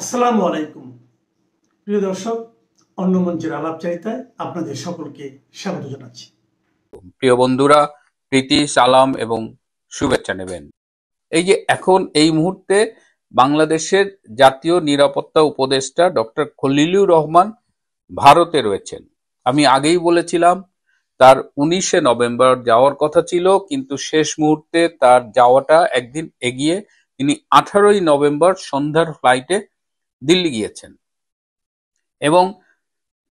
আসসালামু আলাইকুম প্রিয় দর্শক, অন্য মঞ্চের আলাপচারিতায় আপনাদের সকলকে স্বাগত জানাচ্ছি। প্রিয় বন্ধুরা, প্রীতি, সালাম এবং শুভেচ্ছা নেবেন। এই যে এখন এই মুহূর্তে বাংলাদেশের জাতীয় নিরাপত্তা উপদেষ্টা ডক্টর খলিলুর রহমান ভারতে রয়েছেন। আমি আগেই বলেছিলাম তার 19শে নভেম্বর যাওয়ার কথা ছিল, কিন্তু শেষ মুহূর্তে তার যাওয়াটা একদিন এগিয়ে তিনি 18ই নভেম্বর সন্ধ্যার ফ্লাইটে দিল্লি গিয়েছেন। এবং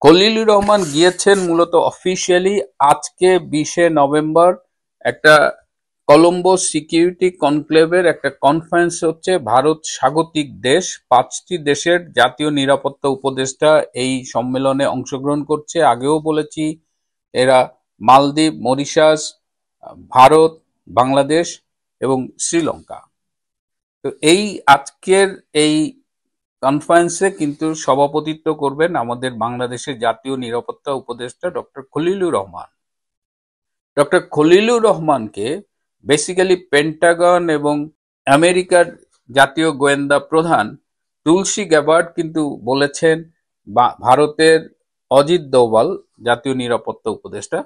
খলিলুর রহমান গিয়েছেন মূলত অফিসিয়ালি আজকে 20শে নভেম্বর একটা কলম্বো সিকিউরিটি কনক্লেভের একটা কনফারেন্স হচ্ছে। ভারত স্বাগতিক দেশ, 5টি দেশের জাতীয় নিরাপত্তা উপদেষ্টা এই সম্মেলনে অংশগ্রহণ করছে। আগেও বলেছি এরা মালদ্বীপ, মরিশাস, ভারত, বাংলাদেশ এবং শ্রীলঙ্কা। তো এই আজকের এই কনফারেন্সে কিন্তু সভাপতিত্ব করবেন আমাদের বাংলাদেশের জাতীয় নিরাপত্তা উপদেষ্টা ডক্টর খলিলুর রহমান। ডক্টর খলিলুর রহমানকে বেসিক্যালি পেন্টাগন এবং আমেরিকার জাতীয় গোয়েন্দা প্রধান তুলসী গ্যাবার্ড কিন্তু বলেছেন ভারতের অজিত দোভাল জাতীয় নিরাপত্তা উপদেষ্টা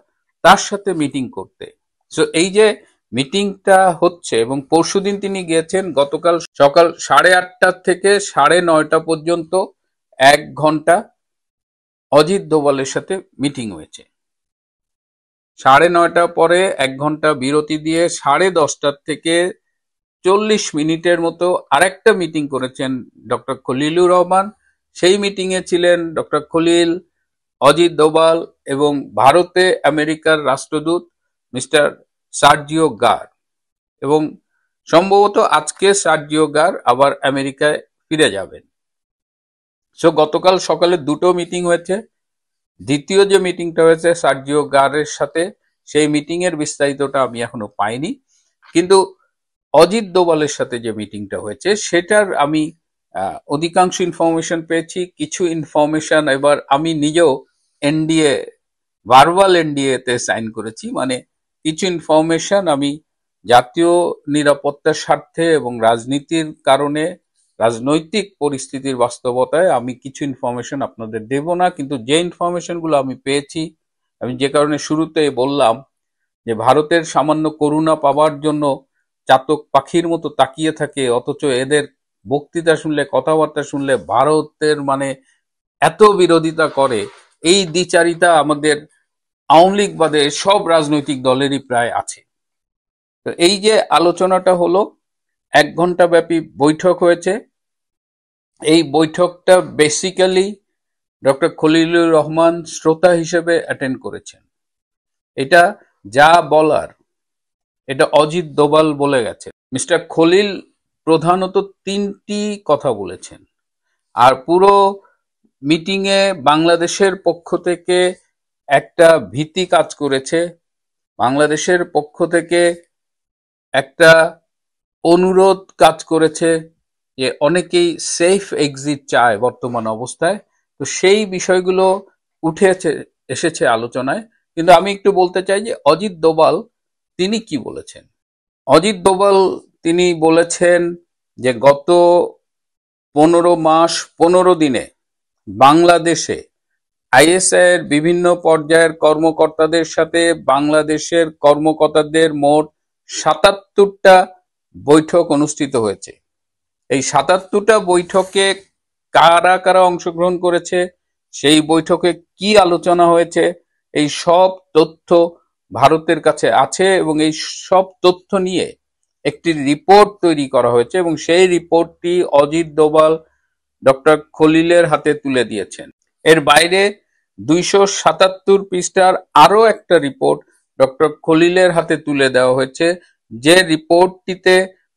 তার সাথে মিটিং করতে। সো এই যে মিটিংটা হচ্ছে, এবং পরশুদিন তিনি গিয়েছেন, গতকাল সকাল 8:30 থেকে 9:30 পর্যন্ত 1 ঘন্টা অজিত দোভালের সাথে মিটিং হয়েছে। 9:30 পরে 1 ঘন্টা বিরতি দিয়ে 10:30 থেকে 40 মিনিটের মতো আরেকটা মিটিং করেছেন ডক্টর খলিলুর রহমান। সেই মিটিং এ ছিলেন ডক্টর খলিল, অজিত দোভাল এবং ভারতে আমেরিকার রাষ্ট্রদূত মিস্টার সার্জিও গার। এবং সম্ভবত আজকে সার্জিও গার আবার আমেরিকায় ফিরে যাবেন। সো গতকাল সকালে 2টো মিটিং হয়েছে। দ্বিতীয় যে মিটিংটা হয়েছে সার্জিও গারের সাথে, সেই মিটিং এর বিস্তারিতটা আমি এখনো পাইনি, কিন্তু অজিত দোভালের সাথে যে মিটিংটা হয়েছে সেটার আমি অধিকাংশ ইনফরমেশন পেয়েছি। কিছু ইনফরমেশন এবার আমি নিজেও এনডিএ, ভার্বাল এনডিএ তে সাইন করেছি, মানে কিছু ইনফরমেশন আমি জাতীয় নিরাপত্তার স্বার্থে এবং রাজনীতির কারণে, রাজনৈতিক পরিস্থিতির বাস্তবতায় আমি কিছু ইনফরমেশন আপনাদের দেব না, কিন্তু যে ইনফরমেশন গুলো আমি পেয়েছি, আমি যে কারণে শুরুতে বললাম যে ভারতের সামান্য করুণা পাওয়ার জন্য চাতক পাখির মতো তাকিয়ে থাকে, অথচ এদের বক্তৃতা শুনলে, কথাবার্তা শুনলে ভারতের মানে এত বিরোধিতা করে, এই দ্বিচারিতা আমাদের আওয়ামী লীগ বাদে সব রাজনৈতিক দলেরই প্রায় আছে। তো এই যে আলোচনাটা হলো, 1 ঘন্টা ব্যাপী বৈঠক হয়েছে। এই বৈঠকটা বেসিক্যালি ডক্টর খলিলুর রহমান শ্রোতা হিসেবে অ্যাটেন্ড করেছেন। এটা যা বলার এটা অজিত দোভাল বলে গেছে। মিস্টার খলিল প্রধানত 3টি কথা বলেছেন। আর পুরো মিটিংয়ে বাংলাদেশের পক্ষ থেকে একটা ভীতি কাজ করেছে, বাংলাদেশের পক্ষ থেকে একটা অনুরোধ কাজ করেছে যে অনেকেই সেফ এক্সিট চায় বর্তমান অবস্থায়। তো সেই বিষয়গুলো উঠে এসেছে আলোচনায়। কিন্তু আমি একটু বলতে চাই যে অজিত দোভাল তিনি কি বলেছেন। অজিত দোভাল তিনি বলেছেন যে গত 15 মাস 15 দিনে বাংলাদেশে আইএসআই এর বিভিন্ন পর্যায়ের কর্মকর্তাদের সাথে বাংলাদেশের কর্মকর্তাদের মোট 77টা বৈঠক অনুষ্ঠিত হয়েছে। এই 77টা বৈঠকে কারা কারা অংশগ্রহণ করেছে, সেই বৈঠকে কি আলোচনা হয়েছে, এই সব তথ্য ভারতের কাছে আছে এবং এই সব তথ্য নিয়ে একটি রিপোর্ট তৈরি করা হয়েছে এবং সেই রিপোর্টটি অজিত দোভাল ডক্টর খলিলের হাতে তুলে দিয়েছেন। এর বাইরে 277 পৃষ্ঠার আরো একটা রিপোর্ট ডক্টর খলিলের হাতে তুলে দেওয়া হয়েছে, যে রিপোর্টটিতে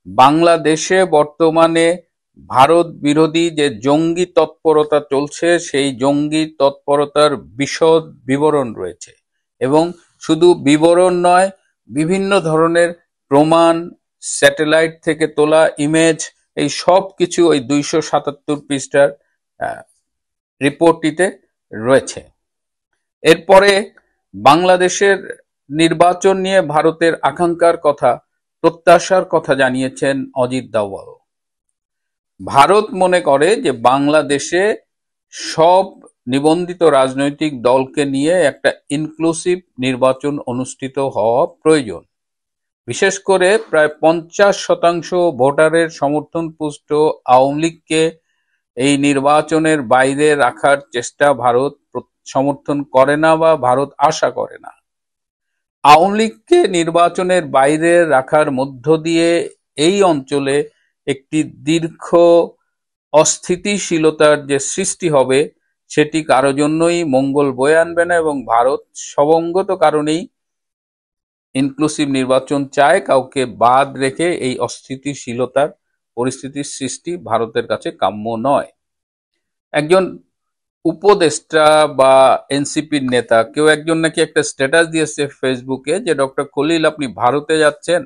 বাংলাদেশে বর্তমানে ভারত বিরোধী যে জঙ্গি তৎপরতা চলছে সেই জঙ্গি তৎপরতার বিশদ বিবরণ রয়েছে। এবং শুধু বিবরণ নয়, বিভিন্ন ধরনের প্রমাণ, স্যাটেলাইট থেকে তোলা ইমেজ, এই সব কিছু ওই 277 পৃষ্ঠার রিপোর্টটিতে রয়েছে। এরপরে বাংলাদেশের নির্বাচন নিয়ে ভারতের আকাঙ্ক্ষার কথা, প্রত্যাশার কথা জানিয়েছেন অজিত দোভাল। ভারত মনে করে যে বাংলাদেশে সব নিবন্ধিত রাজনৈতিক দলকে নিয়ে একটা ইনক্লুসিভ নির্বাচন অনুষ্ঠিত হওয়া প্রয়োজন। বিশেষ করে প্রায় 50% ভোটারের সমর্থন পুষ্ট আওয়ামী লীগকে এই নির্বাচনের বাইরে রাখার চেষ্টা ভারত সমর্থন করে না বা ভারত আশা করে না। আওয়ামী লীগকে নির্বাচনের বাইরে রাখার মধ্য দিয়ে এই অঞ্চলে একটি দীর্ঘ অস্থিতিশীলতার যে সৃষ্টি হবে সেটি কারো জন্যই মঙ্গল বয়ে আনবে না, এবং ভারত সবঙ্গত কারণেই ইনক্লুসিভ নির্বাচন চায়। কাউকে বাদ রেখে এই অস্থিতিশীলতার পরিস্থিতির সৃষ্টি ভারতের কাছে কাম্য নয়। একজন উপদেষ্টা বা এনসিপির নেতা কেউ একজন নাকি একটা স্ট্যাটাস দিয়েছে ফেসবুকে যে ডক্টর খলিল আপনি ভারতে যাচ্ছেন,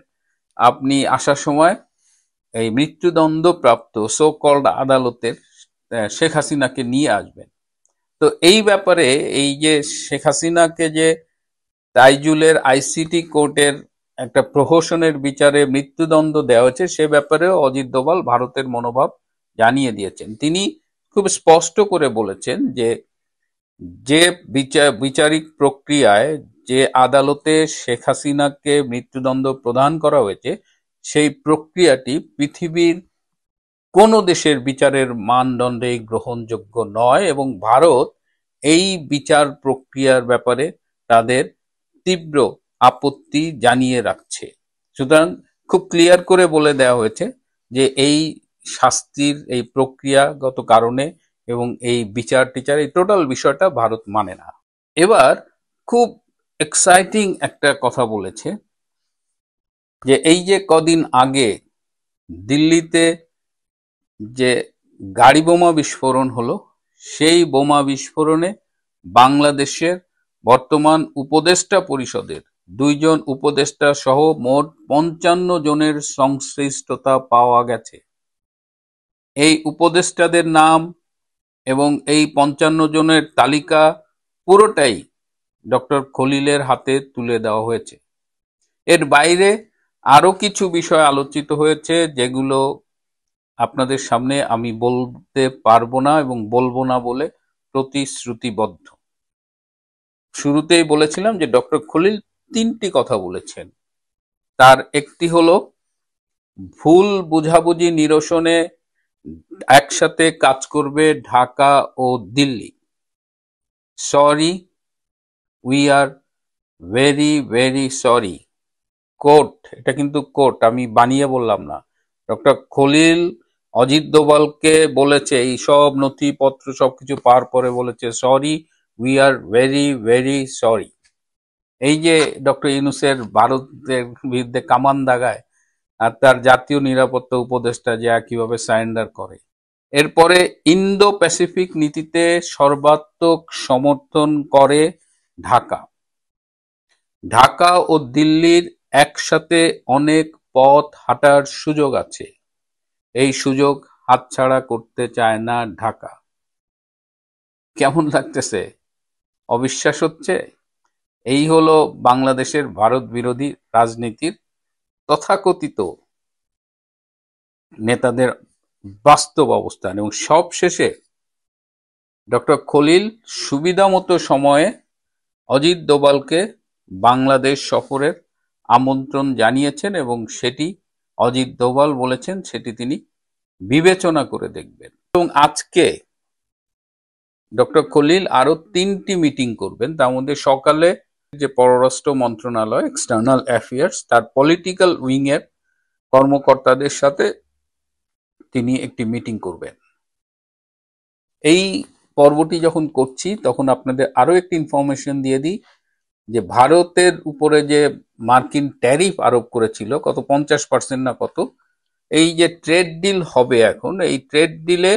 আপনি আসার সময় এই মৃত্যুদণ্ড প্রাপ্ত সো কল্ড আদালতের শেখ হাসিনাকে নিয়ে আসবেন। তো এই ব্যাপারে এই যে শেখ হাসিনাকে যে তাইজুলের আইসিটি কোর্টের একটা প্রহসনের বিচারে মৃত্যুদণ্ড দেওয়া হয়েছে সে ব্যাপারেও অজিত দোভাল ভারতের মনোভাব জানিয়ে দিয়েছেন। তিনি খুব স্পষ্ট করে বলেছেন যে যে বিচারিক প্রক্রিয়ায় যে আদালতে শেখ হাসিনাকে মৃত্যুদণ্ড প্রদান করা হয়েছে সেই প্রক্রিয়াটি পৃথিবীর কোন দেশের বিচারের মানদণ্ডে গ্রহণযোগ্য নয়, এবং ভারত এই বিচার প্রক্রিয়ার ব্যাপারে তাদের তীব্র আপত্তি জানিয়ে রাখছে। সুতরাং খুব ক্লিয়ার করে বলে দেওয়া হয়েছে যে এই শাস্তির এই প্রক্রিয়াগত কারণে এবং এই বিচার টিচার এই টোটাল বিষয়টা ভারত মানে না। এবার খুব এক্সাইটিং একটা কথা বলেছে যে এই যে কদিন আগে দিল্লিতে যে গাড়ি বোমা বিস্ফোরণ হলো সেই বোমা বিস্ফোরণে বাংলাদেশের বর্তমান উপদেষ্টা পরিষদের 2 জন উপদেষ্টা সহ মোট 55 জনের সংশ্লিষ্টতা পাওয়া গেছে। এই উপদেষ্টাদের নাম এবং এই 55 জনের তালিকা পুরোটাই ডক্টর খলিলের হাতে তুলে দেওয়া হয়েছে। এর বাইরে আরো কিছু বিষয় আলোচিত হয়েছে যেগুলো আপনাদের সামনে আমি বলতে পারবো না এবং বলবো না বলে প্রতিশ্রুতিবদ্ধ। শুরুতেই বলেছিলাম যে ডক্টর খলিল 3টি কথা বলেছেন। তার একটি হলো ভুল বুঝাবুঝি নিরসনে একসাথে কাজ করবে ঢাকা ও Delhi. Sorry, we are very very sorry. Court, এটা কিন্তু কোর্ট, আমি বানিয়ে বললাম না। ডক্টর খলিল অজিত দোভালকে বলেছে এই সব নথিপত্র সবকিছু পার পরে বলেছে sorry, we are very very sorry. এই যে ডক্টর ইউনূসের ভারতের বিরুদ্ধে কামান দাগায় আর তার জাতীয় নিরাপত্তা উপদেষ্টা যে কিভাবে সারেন্ডার করে। এরপরে ইন্দো প্যাসিফিক নীতিতে সর্বাত্মক সমর্থন করে ঢাকা। ঢাকা ও দিল্লির একসাথে অনেক পথ হাঁটার সুযোগ আছে, এই সুযোগ হাতছাড়া করতে চায় না ঢাকা। কেমন লাগতেছে? অবিশ্বাস হচ্ছে? এই হলো বাংলাদেশের ভারত বিরোধী রাজনীতির তথাকথিত নেতাদের বাস্তব অবস্থান। এবং সবশেষে ডক্টর খলিল সুবিধামতো সময়ে অজিত দোভালকে বাংলাদেশ সফরের আমন্ত্রণ জানিয়েছেন এবং সেটি অজিত দোভাল বলেছেন সেটি তিনি বিবেচনা করে দেখবেন। এবং আজকে ডক্টর খলিল আরো 3টি মিটিং করবেন। তার মধ্যে সকালে যে পররাষ্ট্র মন্ত্রণালয় এক্সটার্নাল অ্যাফেয়ার্স তার পলিটিক্যাল উইং এর কর্মকর্তাদের সাথে তিনি একটি মিটিং করবেন। এই পর্বটি যখন করছি তখন আপনাদের আরো একটি ইনফরমেশন দিয়ে দিই যে ভারতের উপরে যে মার্কিন ট্যারিফ আরোপ করেছিল কত 50% না কত, এই যে ট্রেড ডিল হবে এখন, এই ট্রেড ডিলে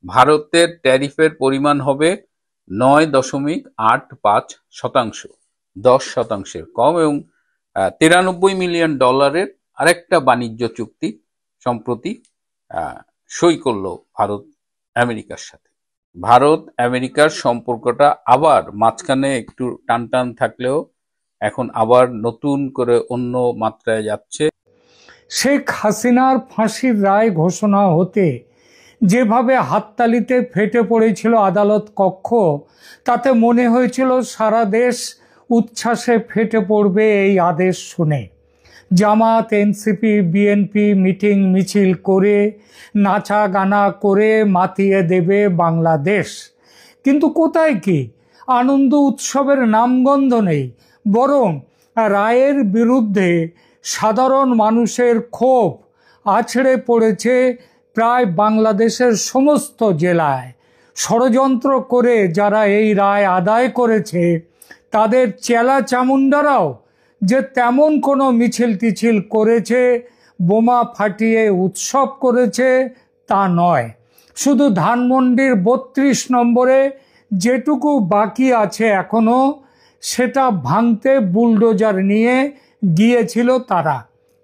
ভারতের ট্যারিফের পরিমাণ হবে 9.85%, 10%-এর কম। এবং $93 মিলিয়ন আরেকটা বাণিজ্য চুক্তি সম্প্রতি সই করলো ভারত আমেরিকার সাথে। ভারত আমেরিকার সম্পর্কটা আবার মাঝখানে একটু টানটান থাকলেও এখন আবার নতুন করে অন্য মাত্রায় যাচ্ছে। শেখ হাসিনার ফাঁসির রায় ঘোষণা হতে যেভাবে হাততালিতে ফেটে পড়েছিল আদালত কক্ষ, তাতে মনে হয়েছিল সারা দেশ উচ্ছ্বাসে ফেটে পড়বে এই আদেশ শুনে। জামাত, এনসিপি, বিএনপি মিটিং মিছিল করে, নাচা গানা করে মাতিয়ে দেবে বাংলাদেশ। কিন্তু কোথায় কি আনন্দ উৎসবের নামগন্ধ নেই, বরং রায়ের বিরুদ্ধে সাধারণ মানুষের ক্ষোভ আছড়ে পড়েছে প্রায় বাংলাদেশের সমস্ত জেলায়। ষড়যন্ত্র করে যারা এই রায় আদায় করেছে, তাদের চেলা চামুন্ডারাও যে তেমন কোনো মিছিল টিছিল করেছে, বোমা ফাটিয়ে উৎসব করেছে তা নয়। শুধু ধানমন্ডির 32 নম্বরে যেটুকু বাকি আছে এখনো, সেটা ভাঙতে বুলডোজার নিয়ে গিয়েছিল তারা।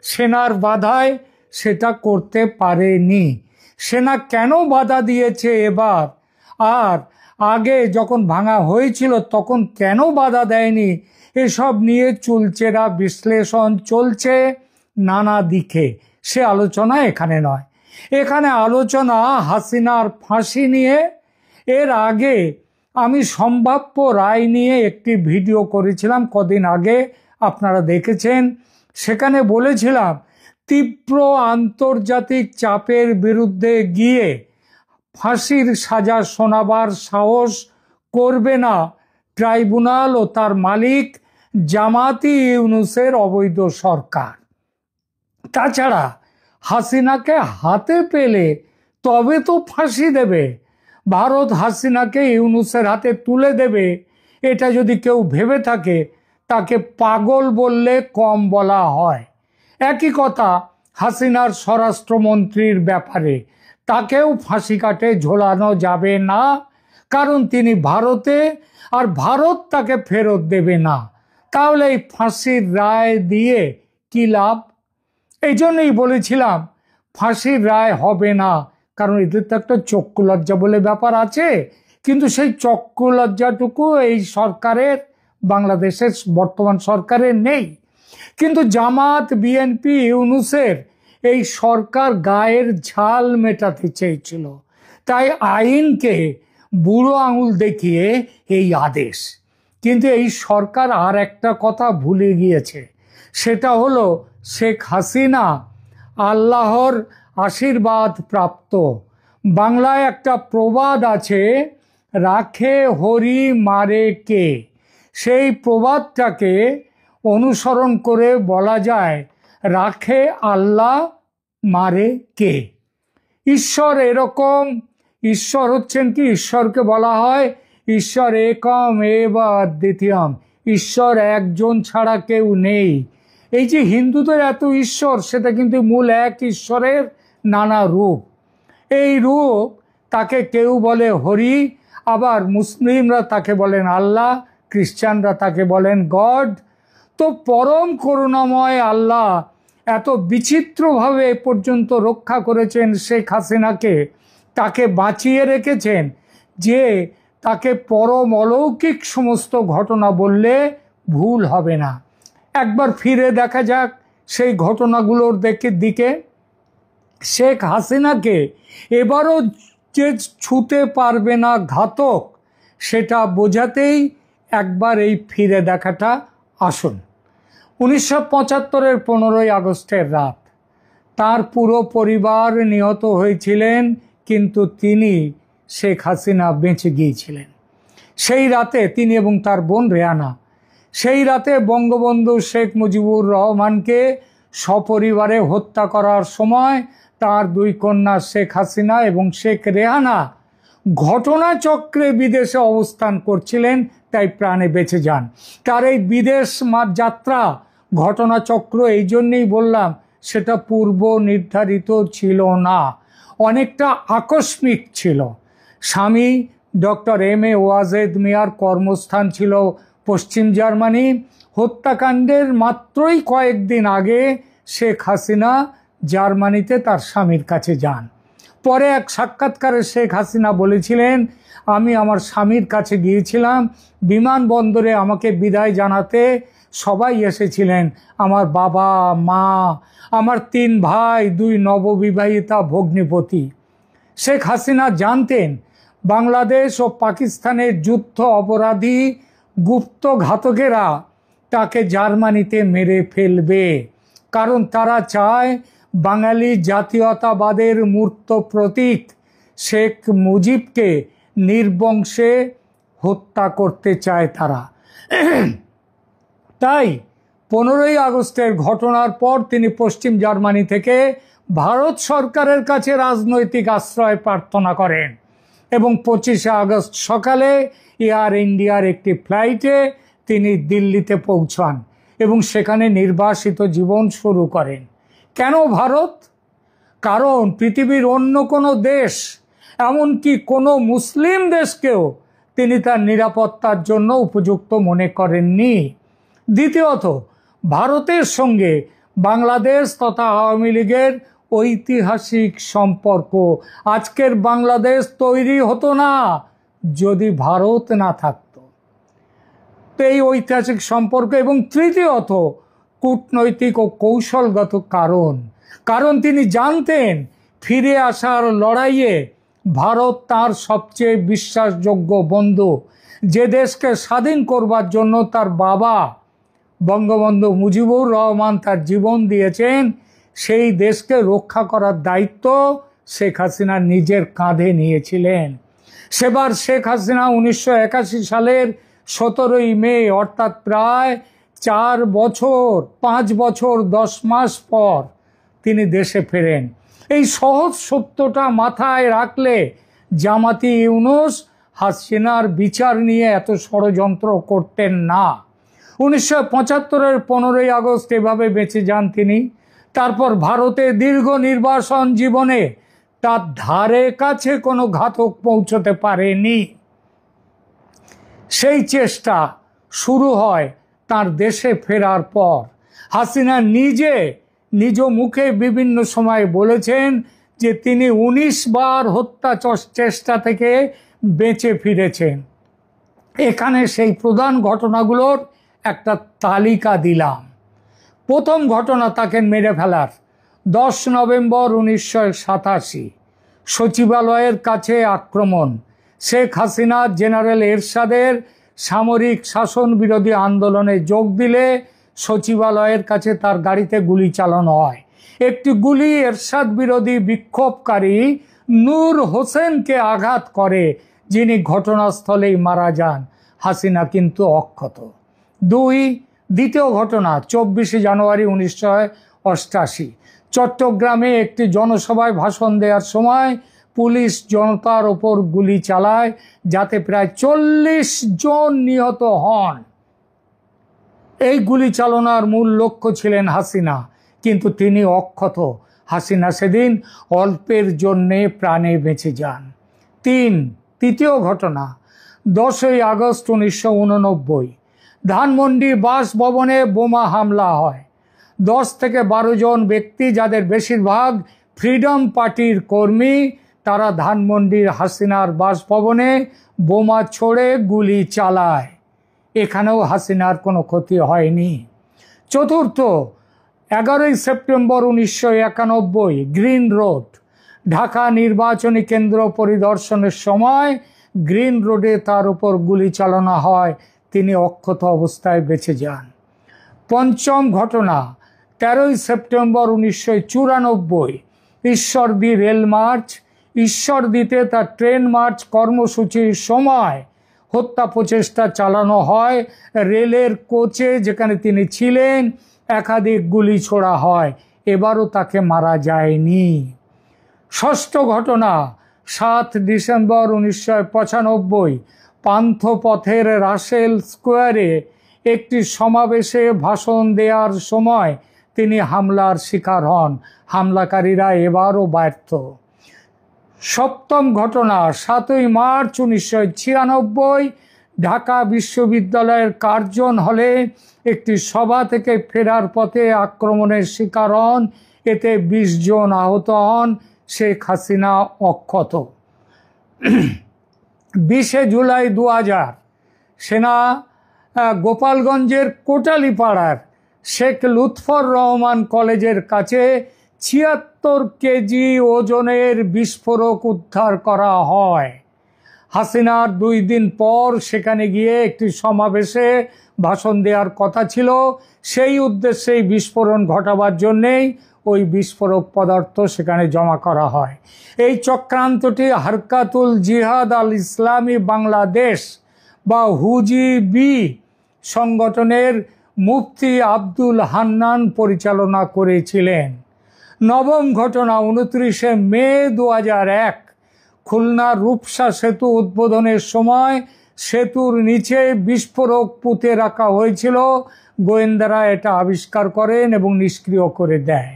সেনার বাধায় সেটা করতে পারেনি। সেনা কেন বাধা দিয়েছে এবার, আর আগে যখন ভাঙা হয়েছিল তখন কেন বাধা দেয়নি, এসব নিয়ে চুলচেরা বিশ্লেষণ চলছে নানা দিকে। সে আলোচনা এখানে নয়। এখানে আলোচনা হাসিনার ফাঁসি নিয়ে। এর আগে আমি সম্ভাব্য রায় নিয়ে একটি ভিডিও করেছিলাম কদিন আগে, আপনারা দেখেছেন। সেখানে বলেছিলাম তীব্র আন্তর্জাতিক চাপের বিরুদ্ধে গিয়ে ফাঁসির সাজা শোনাবার সাহস করবে না ট্রাইব্যুনাল ও তার মালিক জামাতি ইউনূসের অবৈধ সরকার। তাছাড়া হাসিনাকে হাতে পেলে তবে তো ফাঁসি দেবে। ভারত হাসিনাকে ইউনূসের হাতে তুলে দেবে, এটা যদি কেউ ভেবে থাকে তাকে পাগল বললে কম বলা হয়। একই কথা হাসিনার স্বরাষ্ট্রমন্ত্রীর ব্যাপারে, তাকেও ফাঁসি কাটে ঝোলানো যাবে না, কারণ তিনি ভারতে, আর ভারত তাকে ফেরত দেবে না। তাহলে এই ফাঁসির রায় দিয়ে কি লাভ? এই জন্যই বলেছিলাম ফাঁসির রায় হবে না, কারণ এদের তো একটা চক্ষু লজ্জা বলে ব্যাপার আছে। কিন্তু সেই চক্ষু লজ্জাটুকু এই সরকারের, বাংলাদেশের বর্তমান সরকারের নেই। কিন্তু জামাত, বিএনপি, ইউনূসের এই সরকার গায়ের ঝাল মেটাতে চেয়েছিল, তাই আইনকে বুড়ো আঙুল দেখিয়ে এই আদেশ। কিন্তু এই সরকার আর একটা কথা ভুলে গিয়েছে, সেটা হলো শেখ হাসিনা আল্লাহর আশীর্বাদ প্রাপ্ত। বাংলায় একটা প্রবাদ আছে, রাখে হরি মারে কে। সেই প্রবাদটাকে অনুসরণ করে বলা যায়, রাখে আল্লাহ, মারে কে। ঈশ্বর এরকম, ঈশ্বর হচ্ছেন কি, ঈশ্বরকে বলা হয় ঈশ্বর একম এব অদ্বিতীয়ম, ঈশ্বর একজন ছাড়া কেউ নেই। এই যে হিন্দুদের এত ঈশ্বর, সেটা কিন্তু মূল এক ঈশ্বরের নানা রূপ। এই রূপ, তাকে কেউ বলে হরি, আবার মুসলিমরা তাকে বলেন আল্লাহ, খ্রিস্টানরা তাকে বলেন গড। তো পরম করুণাময় আল্লাহ এত বিচিত্রভাবে এ পর্যন্ত রক্ষা করেছেন শেখ হাসিনাকে, তাকে বাঁচিয়ে রেখেছেন, যে তাকে পরম অলৌকিক সমস্ত ঘটনা বললে ভুল হবে না। একবার ফিরে দেখা যাক সেই ঘটনাগুলোর দিকে। শেখ হাসিনাকে এবারও যে ছুঁতে পারবে না ঘাতক, সেটা বোঝাতেই একবার এই ফিরে দেখাটা আসুন। 1975-এর 15ই আগস্টের রাত, তার পুরো পরিবার নিহত হয়েছিলেন, কিন্তু তিনি, শেখ হাসিনা, বেঁচে গিয়েছিলেন। সেই রাতে তিনি এবং তার বোন রেহানা, সেই রাতে বঙ্গবন্ধু শেখ মুজিবুর রহমানকে সপরিবারে হত্যা করার সময় তার দুই কন্যা শেখ হাসিনা এবং শেখ রেহানা ঘটনাচক্রে বিদেশে অবস্থান করছিলেন, তাই প্রাণে বেঁচে যান। তার এই বিদেশ যাত্রা ঘটনাচক্র এই জন্যেই বললাম, সেটা পূর্ব নির্ধারিত ছিল না, অনেকটা আকস্মিক ছিল। স্বামী ডক্টর এম.এ. ওয়াজেদ মিয়ার কর্মস্থান ছিল পশ্চিম জার্মানি। হত্যাকাণ্ডের মাত্রই কয়েকদিন আগে শেখ হাসিনা জার্মানিতে তার স্বামীর কাছে যান। পরে এক সাক্ষাৎকারে শেখ হাসিনা বলেছিলেন, আমি আমার স্বামীর কাছে গিয়েছিলাম, বিমানবন্দরে আমাকে বিদায় জানাতে সবাই এসেছিলেন, আমার বাবা, মা, আমার 3 ভাই, 2 নববিবাহিতা ভগ্নিপতি। শেখ হাসিনা জানতেন বাংলাদেশ ও পাকিস্তানের যুদ্ধ অপরাধী গুপ্ত ঘাতকেরা তাকে জার্মানিতে মেরে ফেলবে, কারণ তারা চায় বাঙালি জাতীয়তাবাদের মূর্ত প্রতীক শেখ মুজিবকে নির্বংশে হত্যা করতে চায় তারা। তাই 15ই আগস্টের ঘটনার পর তিনি পশ্চিম জার্মানি থেকে ভারত সরকারের কাছে রাজনৈতিক আশ্রয় প্রার্থনা করেন এবং 25শে আগস্ট সকালে এয়ার ইন্ডিয়ার একটি ফ্লাইটে তিনি দিল্লিতে পৌঁছান এবং সেখানে নির্বাসিত জীবন শুরু করেন। কেন ভারত? কারণ পৃথিবীর অন্য কোনো দেশ, এমনকি কোনো মুসলিম দেশকেও তিনি তার নিরাপত্তার জন্য উপযুক্ত মনে করেননি। দ্বিতীয়ত, ভারতের সঙ্গে বাংলাদেশ তথা আওয়ামী লীগের ঐতিহাসিক সম্পর্ক, আজকের বাংলাদেশ তৈরি হতো না যদি ভারত না থাকতো। তো এই ঐতিহাসিক সম্পর্ক, এবং তৃতীয়ত কূটনৈতিক ও কৌশলগত কারণ তিনি জানতেন ফিরে আসার লড়াইয়ে ভারত তার সবচেয়ে বিশ্বাসযোগ্য বন্ধু। যে দেশকে স্বাধীন করবার জন্য তার বাবা বঙ্গবন্ধু মুজিবুর রহমান তার জীবন দিয়েছেন, সেই দেশকে রক্ষা করার দায়িত্ব শেখ হাসিনা নিজের কাঁধে নিয়েছিলেন। সেবার শেখ হাসিনা 1981 সালের 17ই মে, অর্থাৎ প্রায় 5 বছর 10 মাস পর তিনি দেশে ফেরেন। এই সহজ সত্যটা মাথায় রাখলে জামাতি ইউনূস হাসিনার বিচার নিয়ে এত ষড়যন্ত্র করতেন না। 1975-এর 15ই আগস্ট এভাবে বেঁচে যান তিনি। তারপর ভারতে দীর্ঘ নির্বাসন জীবনে তার ধারে কাছে কোনো ঘাতক পৌঁছতে পারেনি। সেই চেষ্টা শুরু হয় তার দেশে ফেরার পর। হাসিনা নিজ মুখে বিভিন্ন সময় বলেছেন যে তিনি 19 বার হত্যা চেষ্টা থেকে বেঁচে ফিরেছেন। এখানে সেই প্রধান ঘটনাগুলোর একটা তালিকা দিলাম। প্রথম ঘটনা তাকে মেরে ফেলার। 10 নভেম্বর 1987 সচিবালয়ের কাছে আক্রমণ। শেখ হাসিনা জেনারেল এরশাদের সামরিক শাসন বিরোধী আন্দোলনে যোগ দিলে সচিবালয়ের কাছে তার গাড়িতে গুলি চালানো হয়। একটি গুলি এরশাদ বিরোধী বিক্ষোভকারী নূর হোসেনকে আঘাত করে, যিনি ঘটনাস্থলেই মারা যান। হাসিনা কিন্তু অক্ষত। দ্বিতীয় ঘটনা 24 জানুয়ারি 1988 চট্টগ্রামে একটি জনসভায় ভাষণ দেওয়ার সময় পুলিশ জনতার ওপর গুলি চালায়, যাতে প্রায় 40 জন নিহত হন। এই গুলি চালনার মূল লক্ষ্য ছিলেন হাসিনা, কিন্তু তিনি অক্ষত। হাসিনা সেদিন অল্পের জন্যে প্রাণে বেঁচে যান। তৃতীয় ঘটনা 10ই আগস্ট 1989 ধানমন্ডি বাসভবনে বোমা হামলা হয়। 10 থেকে 12 জন ব্যক্তি, যাদের বেশিরভাগ ফ্রিডম পার্টির কর্মী, তারা ধানমন্ডির হাসিনার বাসভবনে বোমা ছোড়ে গুলি চালায়। এখানেও হাসিনার কোনো ক্ষতি হয়নি। চতুর্থ 11ই সেপ্টেম্বর 1991 গ্রিন রোড ঢাকা নির্বাচনী কেন্দ্র পরিদর্শনের সময় গ্রিন রোডে তার উপর গুলি চালানো হয়, তিনি অক্ষত অবস্থায় বেঁচে যান। পঞ্চম ঘটনা 13ই সেপ্টেম্বর 1994 ঈশ্বরদী রেল মার্চ। ঈশ্বরদীতে তার ট্রেন মার্চ কর্মসূচির সময় হত্যা প্রচেষ্টা চালানো হয়। রেলের কোচে যেখানে তিনি ছিলেন একাধিক গুলি ছোড়া হয়, এবারও তাকে মারা যায়নি। ষষ্ঠ ঘটনা 7 ডিসেম্বর 1995 পান্থপথের রাসেল স্কোয়ারে একটি সমাবেশে ভাষণ দেওয়ার সময় তিনি হামলার শিকার হন। হামলাকারীরা এবারও ব্যর্থ। সপ্তম ঘটনা 7ই মার্চ 1996 ঢাকা বিশ্ববিদ্যালয়ের কার্জন হলে একটি সভা থেকে ফেরার পথে আক্রমণের শিকার হন। এতে 20 জন আহত হন। শেখ হাসিনা অক্ষত। 20 জুলাই 2000 সেনা গোপালগঞ্জের কোটালীপাড়ার শেখ লুৎফর রহমান কলেজের কাছে 76 কেজি ওজনের বিস্ফোরক উদ্ধার করা হয়। হাসিনার 2 দিন পর সেখানে গিয়ে একটি সমাবেশে ভাষণ দেওয়ার কথা ছিল। সেই উদ্দেশ্যেই বিস্ফোরণ ঘটাবার জন্যেই ওই বিস্ফোরক পদার্থ সেখানে জমা করা হয়। এই চক্রান্তটি হারকাতুল জিহাদ আল ইসলামী বাংলাদেশ বা হুজিবি সংগঠনের মুফতি আব্দুল হান্নান পরিচালনা করেছিলেন। নবম ঘটনা 29শে মে 2001 খুলনার রূপসা সেতু উদ্বোধনের সময় সেতুর নিচে বিস্ফোরক পুঁতে রাখা হয়েছিল। গোয়েন্দারা এটা আবিষ্কার করেন এবং নিষ্ক্রিয় করে দেয়।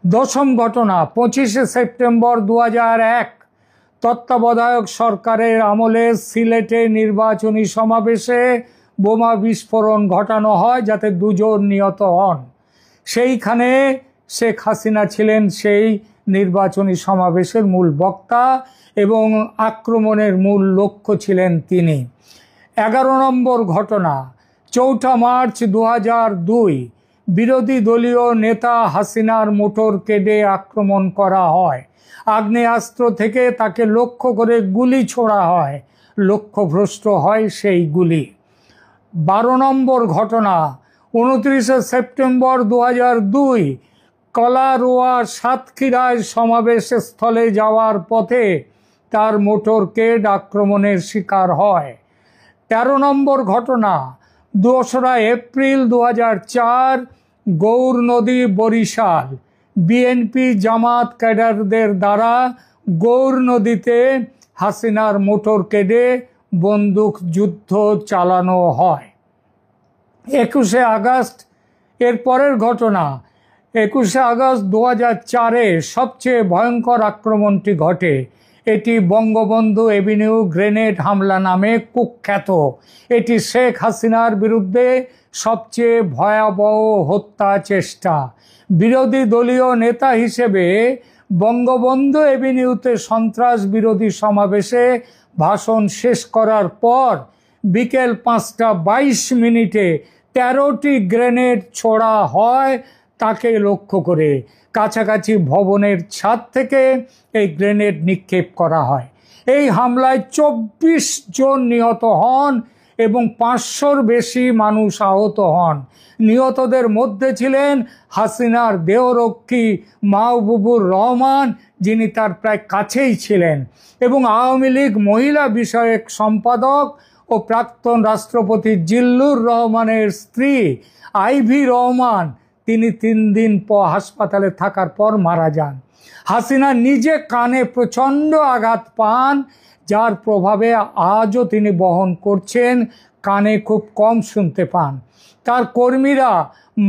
দশম ঘটনা 25শে সেপ্টেম্বর 2001 তত্ত্বাবধায়ক সরকারের আমলে সিলেটে নির্বাচনী সমাবেশে বোমা বিস্ফোরণ ঘটানো হয় যাতে 2 জন নিহত হন। সেইখানে শেখ হাসিনা ছিলেন সেই নির্বাচনী সমাবেশের মূল বক্তা এবং আক্রমণের মূল লক্ষ্য ছিলেন তিনি। 11 নম্বর ঘটনা 4 মার্চ 2002 বিরোধী দলীয় নেতা হাসিনার মোটরকেডে আক্রমণ করা হয়। আগ্নেয়াস্ত্র থেকে তাকে লক্ষ্য করে গুলি ছোড়া হয়, লক্ষ্যভ্রষ্ট হয় সেই গুলি। 12 নম্বর ঘটনা 29শে সেপ্টেম্বর 2002 কলারোয়া সাতক্ষীরায় সমাবেশ স্থলে যাওয়ার পথে তার মোটরকেড আক্রমণের শিকার হয়। 13 নম্বর ঘটনা 2রা এপ্রিল 2004 গৌর নদী বরিশাল বিএনপি জামাত ক্যাডারদের দ্বারা গৌর নদীতে হাসিনার মোটরকেডে বন্দুক যুদ্ধ চালানো হয়। 21শে আগস্ট এর পরের ঘটনা 21শে আগস্ট 2004 সবচেয়ে ভয়ঙ্কর আক্রমণটি ঘটে। এটি বঙ্গবন্ধু এভিনিউ গ্রেনেড হামলা নামে কুখ্যাত। এটি শেখ হাসিনার বিরুদ্ধে সবচেয়ে ভয়াবহ হত্যা চেষ্টা। বিরোধী দলীয় নেতা হিসেবে বঙ্গবন্ধু এভিনিউতে সন্ত্রাস বিরোধী সমাবেশে ভাষণ শেষ করার পর বিকেল 5টা 22 13টি গ্রেনেড ছোড়া হয় তাকে লক্ষ্য করে। কাছাকাছি ভবনের ছাদ থেকে এই গ্রেনেড নিক্ষেপ করা হয়। এই হামলায় 24 জন নিহত হন এবং 500-র বেশি মানুষ আহত হন। নিহতদের মধ্যে ছিলেন হাসিনার দেহরক্ষী মাহবুবুর রহমান, যিনি তার প্রায় কাছেই ছিলেন, এবং আওয়ামী লীগ মহিলা বিষয়ক সম্পাদক ও প্রাক্তন রাষ্ট্রপতি জিল্লুর রহমানের স্ত্রী আইভি রহমান। তিনি 3 দিন হাসপাতালে থাকার পর মারা যান। হাসিনা নিজে কানে প্রচণ্ড আঘাত পান, যার প্রভাবে আজও তিনি বহন করছেন। কানে খুব কম শুনতে পান। তার কর্মীরা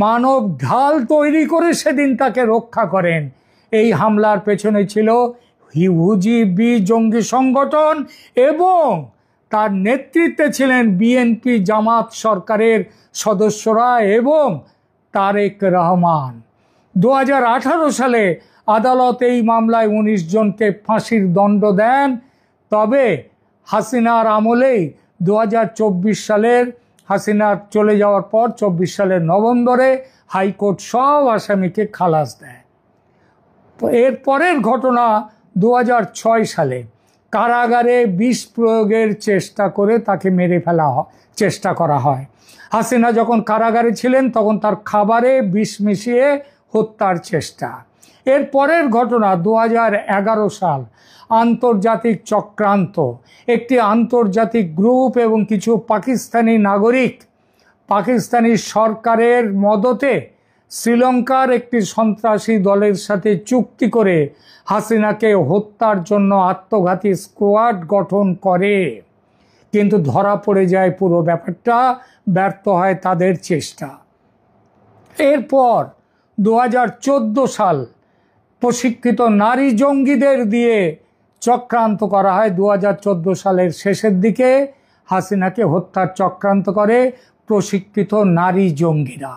মানব ঢাল তৈরি করে সেদিন তাকে রক্ষা করেন। এই হামলার পেছনে ছিল হুজিবি জঙ্গি সংগঠন এবং তার নেতৃত্বে ছিলেন বিএনপি জামাত সরকারের সদস্যরা এবং তারেক রহমান। 2018 সালে আদালত এই মামলায় 19 জনকে ফাঁসির দণ্ড দেন। তবে হাসিনার আমলেই 2024 সালের হাসিনার চলে যাওয়ার পর 24 সালের নভেম্বরে হাইকোর্ট সব আসামিকে খালাস দেয়। এর পরের ঘটনা 2006 সালে কারাগারে বিষ প্রয়োগের চেষ্টা করে তাকে মেরে ফেলা চেষ্টা করা হয়। হাসিনা যখন কারাগারে ছিলেন তখন তার খাবারে বিষ মিশিয়ে হত্যার চেষ্টা। এর পরের ঘটনা 2011 সাল আন্তর্জাতিক চক্রান্ত। একটি আন্তর্জাতিক গ্রুপ এবং কিছু পাকিস্তানি নাগরিক পাকিস্তানি সরকারের মদতে শ্রীলঙ্কার একটি সন্ত্রাসী দলের সাথে চুক্তি করে হাসিনাকে হত্যার জন্য আত্মঘাতী স্কোয়াড গঠন করে, কিন্তু ধরা পড়ে যায় পুরো ব্যাপারটা, ব্যর্থ হয় তাদের চেষ্টা। এরপর 2014 সাল প্রশিক্ষিত নারী জঙ্গিদের দিয়ে চক্রান্ত করা হয়। 2014 সালের শেষের দিকে হাসিনাকে হত্যার চক্রান্ত করে প্রশিক্ষিত নারী জঙ্গিরা।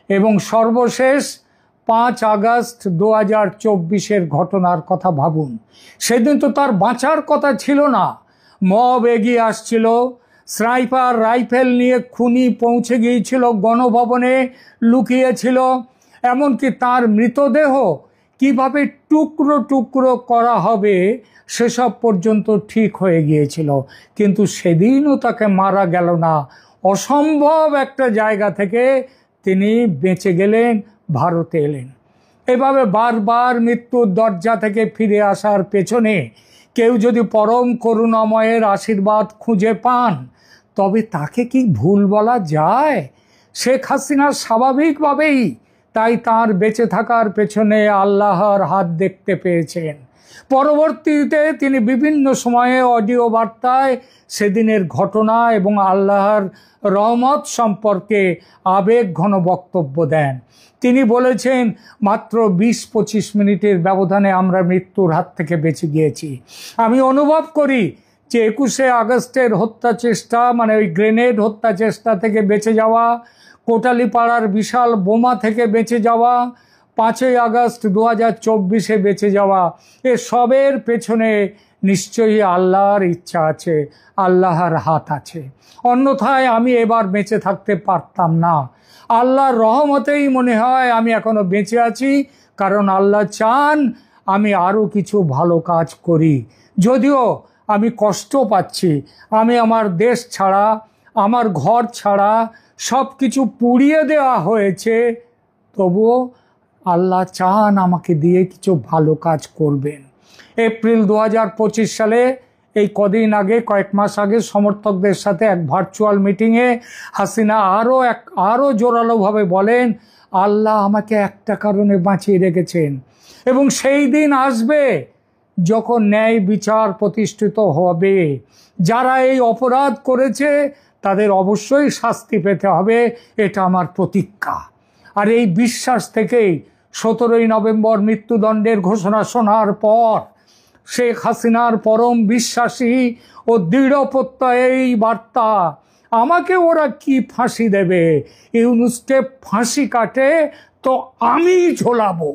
এবং সর্বশেষ 5 আগস্ট 2024 ঘটনার কথা ভাবুন। সেদিন তো তার বাঁচার কথা ছিল না। মব এগিয়ে আসছিল, স্নাইপার রাইফেল নিয়ে খুনি পৌঁছে গিয়েছিল, গণভবনে লুকিয়েছিল। এমনকি তার মৃতদেহ কিভাবে টুকরো টুকরো করা হবে সেসব পর্যন্ত ঠিক হয়ে গিয়েছিল, কিন্তু সেদিনও তাকে মারা গেল না। অসম্ভব একটা জায়গা থেকে তিনি বেঁচে গেলেন, ভারতে এলেন। এভাবে বারবার মৃত্যুর দরজা থেকে ফিরে আসার পেছনে কেউ যদি পরম করুণাময়ের আশীর্বাদ খুঁজে পান, তবে তাকে কি ভুল বলা যায়? শেখ হাসিনা স্বাভাবিকভাবেই তাই তার বেঁচে থাকার পেছনে আল্লাহর হাত দেখতে পেয়েছেন। পরবর্তীতে তিনি বিভিন্ন সময়ে অডিও বার্তায় সেদিনের ঘটনা এবং আল্লাহর রহমত সম্পর্কে আবেগ ঘন বক্তব্য দেন। তিনি বলেছেন, মাত্র ২০-২৫ মিনিটের ব্যবধানে আমরা মৃত্যুর হাত থেকে বেঁচে গিয়েছি। আমি অনুভব করি যে ২১শে আগস্টের হত্যা চেষ্টা, মানে ওই গ্রেনেড হত্যা চেষ্টা থেকে বেঁচে যাওয়া, কোটালীপাড়ার বিশাল বোমা থেকে বেঁচে যাওয়া, ৫ই আগস্ট ২০২৪-এ বেঁচে যাওয়া, এসবের পেছনে নিশ্চয়ই আল্লাহর ইচ্ছা আছে, আল্লাহর হাত আছে। অন্যথায় আমি এবার বেঁচে থাকতে পারতাম না। আল্লাহর রহমতেই মনে হয় আমি এখনো বেঁচে আছি, কারণ আল্লাহ চান আমি আরও কিছু ভালো কাজ করি। যদিও আমি কষ্ট পাচ্ছি, আমি আমার দেশ ছাড়া, আমার ঘর ছাড়া সব কিছু পুড়িয়ে দেওয়া হয়েছে, তবুও আল্লাহ চান আমাকে দিয়ে কিছু ভালো কাজ করবেন। এপ্রিল ২০২৫ সালে, এই কদিন আগে, কয়েক মাস আগে সমর্থকদের সাথে এক ভার্চুয়াল মিটিংয়ে হাসিনা আরও জোরালোভাবে বলেন, আল্লাহ আমাকে একটা কারণে বাঁচিয়ে রেখেছেন এবং সেই দিন আসবে যখন ন্যায় বিচার প্রতিষ্ঠিত হবে। যারা এই অপরাধ করেছে তাদের অবশ্যই শাস্তি পেতে হবে, এটা আমার প্রতিজ্ঞা। আর এই বিশ্বাস থেকেই ১৭ই নভেম্বর মৃত্যুদণ্ডের ঘোষণা শোনার পর শেখ হাসিনার পরম বিশ্বাসী ও দৃঢ় প্রত্যয়ী বার্তা, আমাকে ওরা কি ফাঁসি দেবে, ইউনূসকে ফাঁসি কাটে তো আমি ঝোলাবো।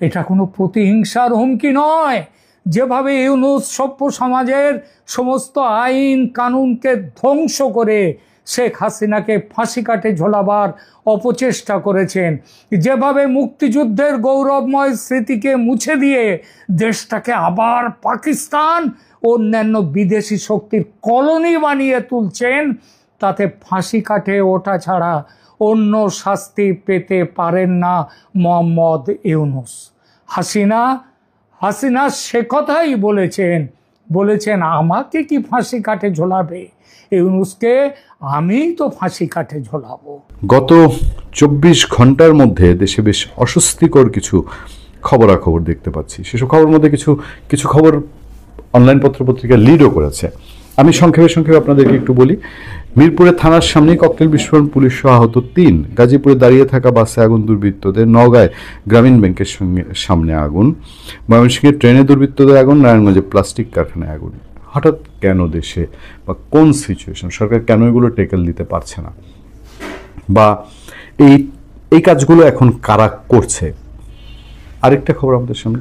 এটা কোনো প্রতিহিংসার হুমকি নয়। যেভাবে ইউনূস সভ্য সমাজের সমস্ত আইন কানুনকে ধ্বংস করে শেখ হাসিনাকে ফাঁসি কাটে ঝোলাবার অপচেষ্টা করেছেন, যেভাবে মুক্তিযুদ্ধের গৌরবময় স্মৃতিকে মুছে দিয়ে দেশটাকে আবার পাকিস্তান অন্যান্য বিদেশি শক্তির কলোনি বানিয়ে তুলছেন, তাতে ফাঁসি কাটে ওঠা ছাড়া অন্য শাস্তি পেতে পারেন না মোহাম্মদ ইউনূস। হাসিনা সে কথাই বলেছেন আমাকে কি ফাঁসি কাটে ঝোলাবে, ইউনূসকে আমিই তো ফাঁসি কাটে ঝোলাবো। গত ২৪ ঘন্টার মধ্যে দেশে বেশ অস্বস্তিকর কিছু খবরাখবর দেখতে পাচ্ছি। সেসব খবরের মধ্যে কিছু খবর অনলাইন পত্রপত্রিকা লিডও করেছে। আমি সংক্ষেপে আপনাদেরকে একটু বলি। মিরপুরে থানার সামনেই ককটেল বিস্ফোরণ, পুলিশ সহ আহত ৩। গাজীপুরে দাঁড়িয়ে থাকা বাসে আগুন দুর্বৃত্তদের। নওগাঁয় গ্রামীণ ব্যাংকের সামনে আগুন। ময়মনসিংহে ট্রেনে দুর্বৃত্তদের আগুন। নারায়ণগঞ্জে প্লাস্টিক কারখানায় আগুন। হঠাৎ কেন দেশে বা কোন সিচুয়েশন, সরকার কেন এগুলো টেকেল দিতে পারছে না, বা এই কাজগুলো এখন কারা করছে? আরেকটা খবর আমাদের সামনে,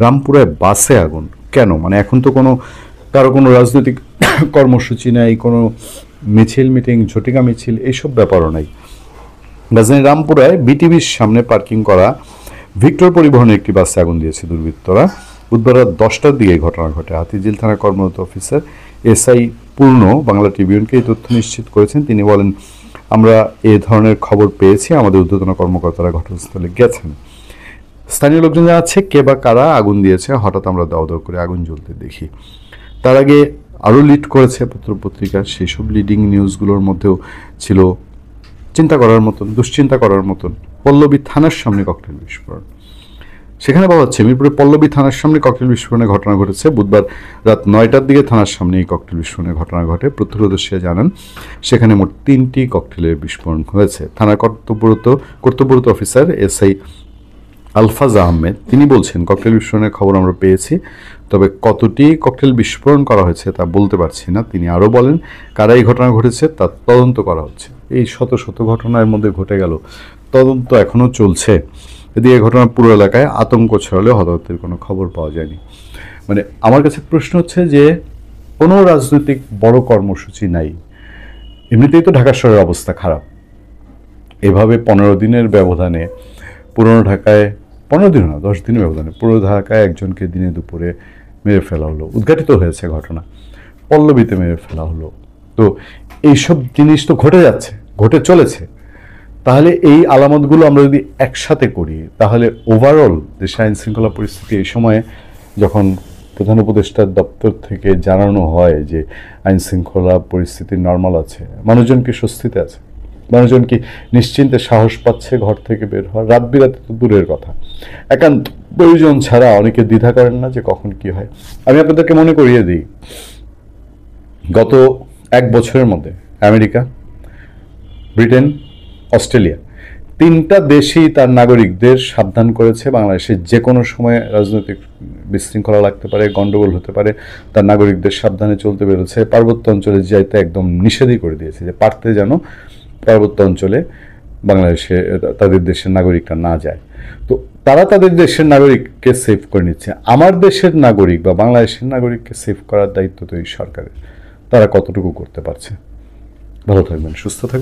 রামপুরায় বাসে আগুন কেন? মানে এখন তো কারো কোনো রাজনৈতিক কর্মসূচি নাই, কোনো মিছিল, মিটিং, ঝটিকা মিছিল, এইসব ব্যাপারও নাই। রাজধানী রামপুরায় বিটিভির সামনে পার্কিং করা ভিক্টর পরিবহনের একটি বাসে আগুন দিয়েছে দুর্বৃত্তরা। বুধবার রাত 10টার দিকে ঘটনা ঘটে। হাতিঝিল থানার কর্মরত অফিসার এসআই পূর্ণ বাংলা ট্রিবিউনকে এই তথ্য নিশ্চিত করেছেন। তিনি বলেন, আমরা এ ধরনের খবর পেয়েছি, আমাদের ঊর্ধ্বতন কর্মকর্তারা ঘটনাস্থলে গেছেন। স্থানীয় লোকজন জানাচ্ছে কে বা কারা আগুন দিয়েছে, হঠাৎ আমরা দাও দাও করে আগুন জ্বলতে দেখি। তার আগে আরও লিড করেছে পত্রপত্রিকা। সেসব লিডিং নিউজগুলোর মধ্যেও ছিল দুশ্চিন্তা করার মতন পল্লবী থানার সামনে ককটেল বিস্ফোরণ। সেখানে বলা হচ্ছে, মিরপুরে পল্লবী থানার সামনে ককটেল বিস্ফোরণের ঘটনা ঘটেছে। বুধবার রাত ৯টার দিকে থানার সামনে এই ককটেল বিস্ফোরণের ঘটনা ঘটে। প্রত্যক্ষদর্শীরা জানান, সেখানে মোট ৩টি ককটেলের বিস্ফোরণ হয়েছে। থানার কর্তব্যরত অফিসার এসআই আলফাজ আহমেদ তিনি বলছেন, ককটেল বিস্ফোরণের খবর আমরা পেয়েছি, তবে কতটি ককটেল বিস্ফোরণ করা হয়েছে তা বলতে পারছি না। তিনি আরও বলেন, কারা এই ঘটনা ঘটেছে তা তদন্ত করা হচ্ছে। এই শত শত ঘটনার মধ্যে ঘটে গেল, তদন্ত এখনও চলছে। এদিকে ঘটনার পুরো এলাকায় আতঙ্ক ছড়ালেও হতাহতের কোনো খবর পাওয়া যায়নি। মানে আমার কাছে প্রশ্ন হচ্ছে যে, কোনো রাজনৈতিক বড় কর্মসূচি নাই, এমনিতেই তো ঢাকা শহরের অবস্থা খারাপ, এভাবে 15 দিনের ব্যবধানে পুরনো ঢাকায় 15 দিন না 10 দিনের ব্যবধানে পুরো ঢাকায় একজনকে দিনে দুপুরে মেরে ফেলা হলো, উদ্ঘাটিত হয়েছে ঘটনা, পল্লবীতে মেরে ফেলা হলো। তো এইসব জিনিস তো ঘটে যাচ্ছে, ঘটে চলেছে। তাহলে এই আলামতগুলো আমরা যদি একসাথে করি, তাহলে ওভারঅল দেশে আইন শৃঙ্খলা পরিস্থিতি এই সময়ে যখন প্রধান উপদেষ্টার দপ্তর থেকে জানানো হয় যে আইন শৃঙ্খলা পরিস্থিতি নর্মাল আছে, মানুষজন কি স্বস্তিতে আছে, মানুষজন কি নিশ্চিন্তে সাহস পাচ্ছে ঘর থেকে বের হওয়ার? রাত বিরাতে তো দূরের কথা, একান্ত প্রয়োজন ছাড়া অনেকে দ্বিধা করেন না যে কখন কি হয়। আমি আপনাদেরকে মনে করিয়ে দিই, গত 1 বছরের মধ্যে আমেরিকা, ব্রিটেন, অস্ট্রেলিয়া 3টা দেশই তার নাগরিকদের সাবধান করেছে বাংলাদেশে যে কোনো সময় রাজনৈতিক বিশৃঙ্খলা লাগতে পারে, গন্ডগোল হতে পারে, তার নাগরিকদের সাবধানে চলতে বেরোচ্ছে। পার্বত্য অঞ্চলে যাইতে একদম নিষেধই করে দিয়েছে যে পারতে যেন পার্বত্য অঞ্চলে বাংলাদেশে তাদের দেশের নাগরিকরা না যায়। তো তারা তাদের দেশের নাগরিককে সেভ করে নিচ্ছে। আমার দেশের নাগরিক বা বাংলাদেশের নাগরিককে সেভ করার দায়িত্ব তো এই সরকারের। তারা কতটুকু করতে পারছে? ভালো থাকবেন, সুস্থ থাকবেন।